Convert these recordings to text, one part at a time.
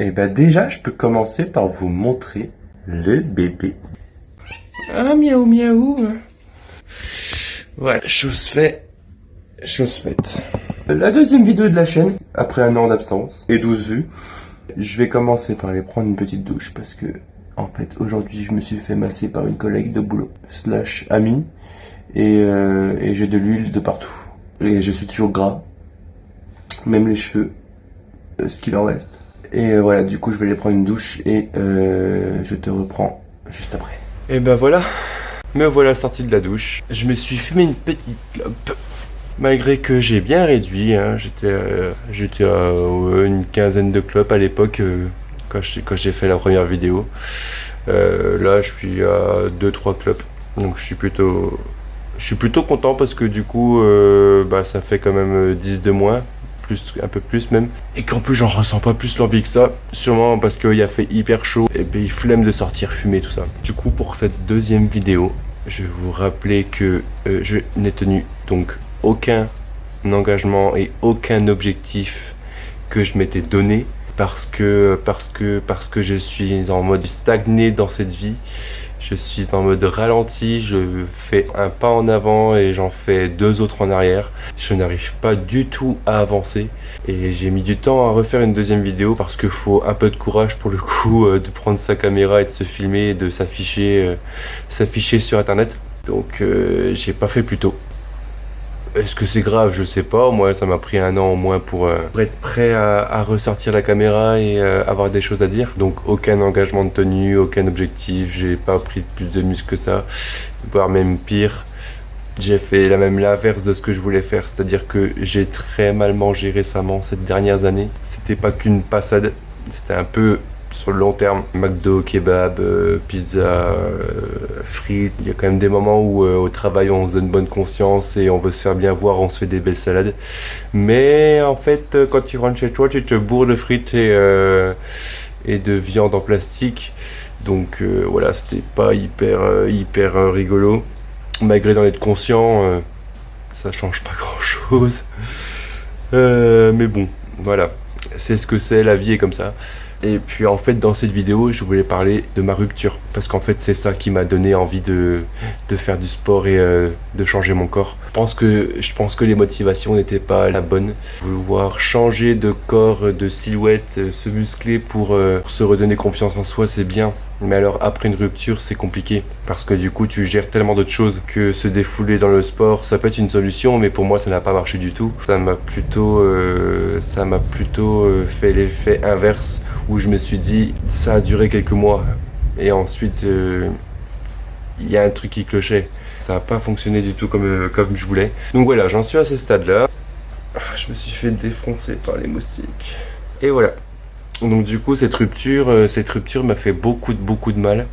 Et bah déjà, je peux commencer par vous montrer le bébé. Ah, miaou miaou. Voilà, chose faite, chose faite. La deuxième vidéo de la chaîne, après un an d'absence et 12 vues, je vais commencer par aller prendre une petite douche parce que, en fait, aujourd'hui, je me suis fait masser par une collègue de boulot, / amie, et j'ai de l'huile de partout. Et je suis toujours gras, même les cheveux, ce qu'il en reste. Et voilà, du coup, je vais aller prendre une douche et je te reprends juste après. Et ben voilà, me voilà sorti de la douche. Je me suis fumé une petite clope. Malgré que j'ai bien réduit, hein, j'étais à une quinzaine de clopes à l'époque quand j'ai fait la première vidéo. Là, je suis à 2-3 clopes, donc je suis plutôt content parce que du coup, ça fait quand même 10 de moins, un peu plus même, et qu'en plus j'en ressens pas plus l'envie que ça, sûrement parce qu'il a fait hyper chaud et puis flemme de sortir fumer tout ça. Du coup, pour cette deuxième vidéo, je vais vous rappeler que je n'ai tenu donc aucun engagement et aucun objectif que je m'étais donné parce que je suis en mode stagné dans cette vie. Je suis en mode ralenti, je fais un pas en avant et j'en fais 2 autres en arrière. Je n'arrive pas du tout à avancer et j'ai mis du temps à refaire une deuxième vidéo parce qu'il faut un peu de courage pour le coup de prendre sa caméra et de se filmer et de s'afficher sur internet. Donc j'ai pas fait plus tôt. Est-ce que c'est grave? Je sais pas. Moi, ça m'a pris un an au moins pour être prêt à ressortir la caméra et avoir des choses à dire. Donc, aucun engagement de tenue, aucun objectif. J'ai pas pris plus de muscles que ça, voire même pire. J'ai fait l'inverse de ce que je voulais faire, c'est-à-dire que j'ai très mal mangé récemment ces dernières années. C'était pas qu'une passade, c'était un peu sur le long terme. McDo, kebab, pizza, frites. Il y a quand même des moments où au travail on se donne bonne conscience et on veut se faire bien voir, on se fait des belles salades. Mais en fait, quand tu rentres chez toi, tu te bourres de frites et de viande en plastique. Donc voilà, c'était pas hyper rigolo. Malgré d'en être conscient, ça change pas grand chose. Mais bon, voilà, c'est ce que c'est, la vie est comme ça. Et puis en fait dans cette vidéo je voulais parler de ma rupture parce qu'en fait c'est ça qui m'a donné envie de faire du sport et de changer mon corps. Je pense que les motivations n'étaient pas la bonne. Vouloir changer de corps, de silhouette, se muscler pour se redonner confiance en soi, c'est bien. Mais alors après une rupture c'est compliqué parce que du coup tu gères tellement d'autres choses que se défouler dans le sport ça peut être une solution, mais pour moi ça n'a pas marché du tout. Ça m'a plutôt fait l'effet inverse où je me suis dit ça a duré quelques mois et ensuite il y a un truc qui clochait. Ça n'a pas fonctionné du tout comme je voulais. Donc voilà, j'en suis à ce stade là. Je me suis fait défoncer par les moustiques. Et voilà. Donc du coup cette rupture m'a fait beaucoup de mal.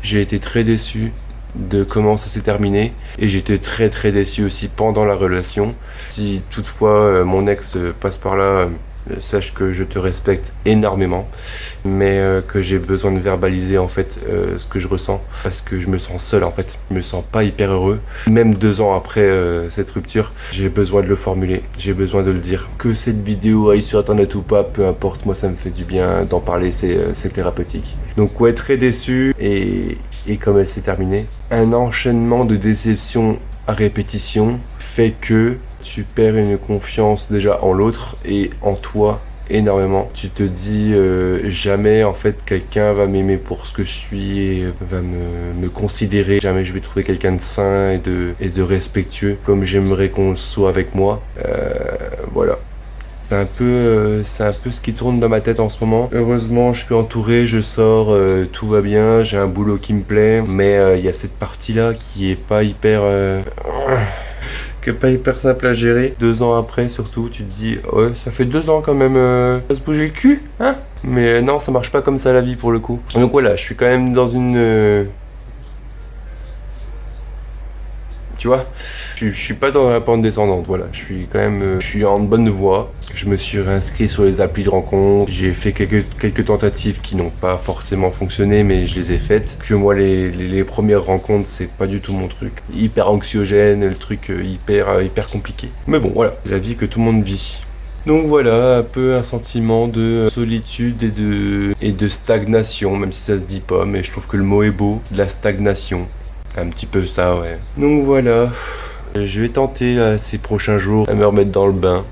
J'ai été très déçu de comment ça s'est terminé et j'étais très déçu aussi pendant la relation. Si toutefois mon ex passe par là, sache que je te respecte énormément, mais que j'ai besoin de verbaliser en fait ce que je ressens parce que je me sens seul en fait, je me sens pas hyper heureux. Même 2 ans après cette rupture, j'ai besoin de le formuler, j'ai besoin de le dire. Que cette vidéo aille sur internet ou pas, peu importe, moi ça me fait du bien d'en parler, c'est thérapeutique. Donc ouais, très déçu et comme elle s'est terminée, un enchaînement de déceptions à répétition fait que tu perds une confiance déjà en l'autre et en toi énormément. Tu te dis jamais en fait quelqu'un va m'aimer pour ce que je suis et va me considérer. Jamais je vais trouver quelqu'un de sain et de respectueux comme j'aimerais qu'on le soit avec moi. Voilà. C'est un peu ce qui tourne dans ma tête en ce moment. Heureusement, je suis entouré, je sors, tout va bien, j'ai un boulot qui me plaît, mais il y a cette partie-là qui est pas hyper simple à gérer. 2 ans après surtout, tu te dis ouais, ça fait 2 ans quand même, ça se bouger le cul, hein. Mais non, ça marche pas comme ça la vie pour le coup. Donc voilà, je suis quand même dans une tu vois, je suis pas dans la pente descendante, voilà, je suis en bonne voie. Je me suis réinscrit sur les applis de rencontre, j'ai fait quelques tentatives qui n'ont pas forcément fonctionné, mais je les ai faites. Que moi, les premières rencontres, c'est pas du tout mon truc. Hyper anxiogène, le truc hyper compliqué. Mais bon, voilà, la vie que tout le monde vit. Donc voilà, un peu un sentiment de solitude et de stagnation, même si ça se dit pas, mais je trouve que le mot est beau, de la stagnation. Un petit peu ça, ouais. Donc voilà, je vais tenter là, ces prochains jours à me remettre dans le bain.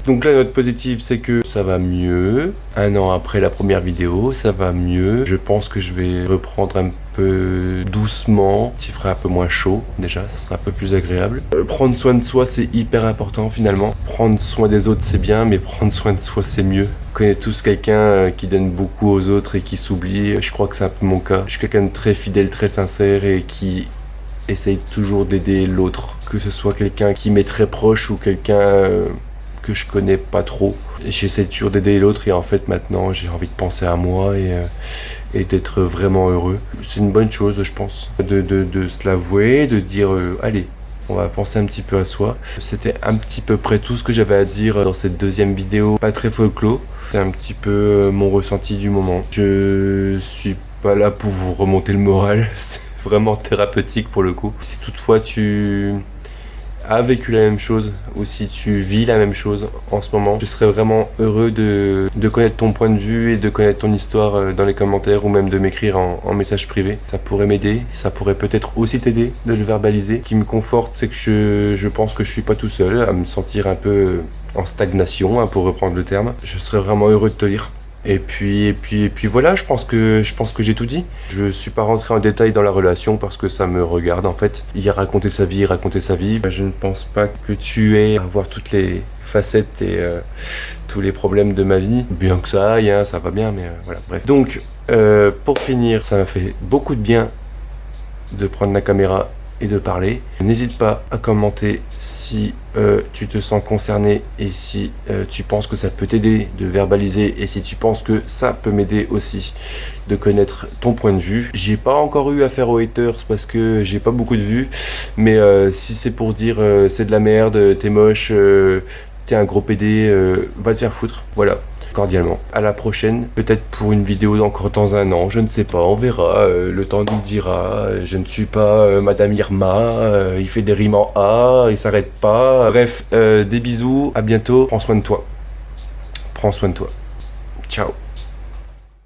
Donc la note positive, c'est que ça va mieux. Un an après la première vidéo, ça va mieux. Je pense que je vais reprendre un peu doucement. Il fera un peu moins chaud déjà, ça sera un peu plus agréable. Prendre soin de soi, c'est hyper important finalement. Prendre soin des autres, c'est bien, mais prendre soin de soi, c'est mieux. On connaît tous quelqu'un qui donne beaucoup aux autres et qui s'oublie. Je crois que c'est un peu mon cas. Je suis quelqu'un de très fidèle, très sincère et qui essaye toujours d'aider l'autre. Que ce soit quelqu'un qui m'est très proche ou quelqu'un que je connais pas trop. J'essaie toujours d'aider l'autre et en fait maintenant j'ai envie de penser à moi et d'être vraiment heureux. C'est une bonne chose je pense, de se l'avouer, de dire allez, on va penser un petit peu à soi. C'était un petit peu près tout ce que j'avais à dire dans cette deuxième vidéo, pas très folklore. C'est un petit peu mon ressenti du moment. Je suis pas là pour vous remonter le moral, c'est vraiment thérapeutique pour le coup. Si toutefois tu a vécu la même chose ou si tu vis la même chose en ce moment, je serais vraiment heureux de connaître ton point de vue et de connaître ton histoire dans les commentaires ou même de m'écrire en message privé. Ça pourrait m'aider, ça pourrait peut-être aussi t'aider de le verbaliser. Ce qui me conforte, c'est que je pense que je suis pas tout seul à me sentir un peu en stagnation, hein, pour reprendre le terme. Je serais vraiment heureux de te lire. Et puis voilà, je pense que j'ai tout dit. Je suis pas rentré en détail dans la relation parce que ça me regarde en fait. Il a raconté sa vie, Je ne pense pas que tu aies à voir toutes les facettes et tous les problèmes de ma vie. Bien que ça aille, hein, ça va bien, mais voilà, bref. Donc, pour finir, ça m'a fait beaucoup de bien de prendre la caméra et de parler. N'hésite pas à commenter si tu te sens concerné et si tu penses que ça peut t'aider de verbaliser et si tu penses que ça peut m'aider aussi de connaître ton point de vue. J'ai pas encore eu affaire aux haters parce que j'ai pas beaucoup de vues, mais si c'est pour dire c'est de la merde, t'es moche, t'es un gros PD, va te faire foutre, voilà. Cordialement. À la prochaine, peut-être pour une vidéo encore dans un an, je ne sais pas, on verra, le temps nous le dira. Je ne suis pas Madame Irma, il fait des rimes en A, il s'arrête pas. Bref, des bisous, à bientôt, prends soin de toi. Prends soin de toi. Ciao.